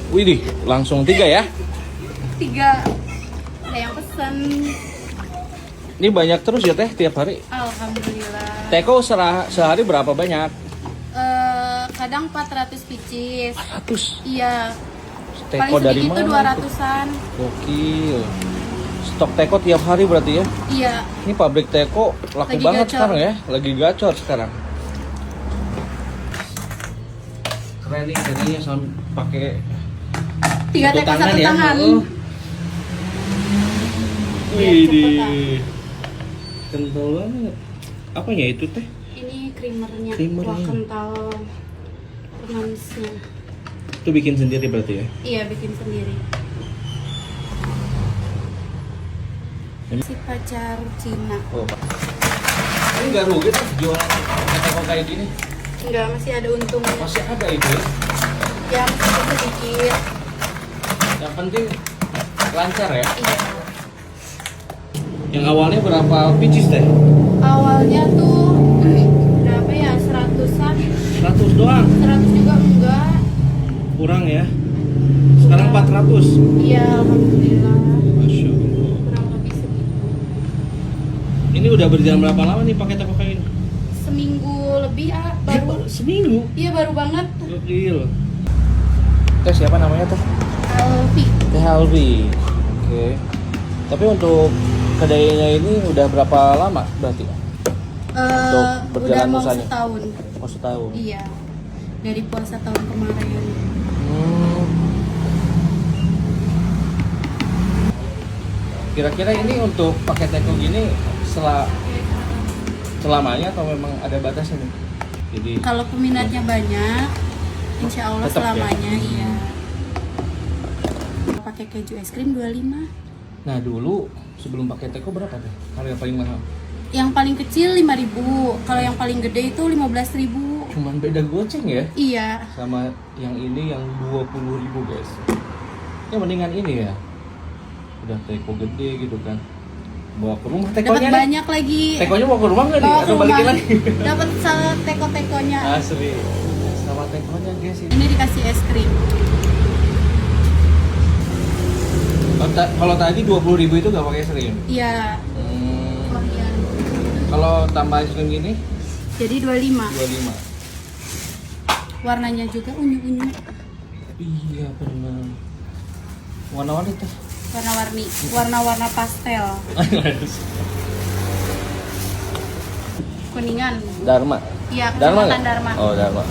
Widih, langsung 3 ya? 3. Ada yang pesen. Ini banyak terus ya teh tiap hari? Alhamdulillah. Teko sehari berapa banyak? Kadang 400 pieces. 400? Iya. Teko Paling dari sedikit tuh mana? 200-an. Gokil. Stok teko tiap hari berarti ya? Iya. Ini pabrik teko laku Lagi banget gacor. sekarang ya? Lagi gacor sekarang. Keren nih jadinya sampai pakai 3 teko 1 tangan. Oh. Iya, Widih. Kental banget. Apanya itu teh? Ini creamernya. Creamernya. Wah, kental. Manisnya. Itu bikin sendiri berarti ya? Iya, bikin sendiri. Si pacar Cina. Oh, Pak. Ini nggak rugi tuh jualan teko kayak gini? Enggak, masih ada untungnya. Masih ada itu ya? Ya, masih sedikit. Yang penting lancar ya? Iya. Yang awalnya berapa pieces teh? Awalnya tuh berapa ya? 100-an. 100 doang? 100 juga enggak. Kurang ya? Sekarang 400? Iya, alhamdulillah. Masya Allah. Kurang lebih segitu. Ini udah berjalan berapa lama nih pakai teko kayak ini? Seminggu lebih baru. Seminggu? Iya, baru banget. Gokil. Teh siapa namanya teh? Alfi. Teh Alvi. Oke. Tapi untuk kedainya ini udah berapa lama berarti? Untuk Udah berjalan mau usahanya? setahun. Oh, setahun. Iya. Dari puasa tahun kemarin. Hmm. Kira-kira ini untuk pakai teko gini selamanya atau memang ada batasnya nih? Jadi Kalau peminatnya banyak, insya Allah Tetap ya? selamanya iya. Pakai keju es krim 25. nah dulu sebelum pakai teko berapa teh? Harga paling mahal? Yang paling kecil 5.000. Kalau yang paling gede itu 15.000. Cuman beda goceng ya? Iya. Sama yang ini yang 20.000 guys. Ya mendingan ini ya. Udah teko gede gitu kan. Bawa ke rumah Dapat tekonya nih. banyak lagi. Tekonya bawa ke rumah nggak nih? Bawa ke Atau balikin rumah. lagi? Dapat teko-tekonya. Asli. Sama tekonya guys ini. Ini dikasih es krim. Kalau tadi 20.000 itu nggak pakai es krim? Iya. Korean. Kalau tambah es krim gini Jadi 25. 25. Warnanya juga unyu-unyu. Iya benar. Warna-warni teh. Warna-warni. Warna-warna pastel. Kuningan. Dharma. Iya, Dharma Kecamatan nggak? Dharma. Oh Dharma.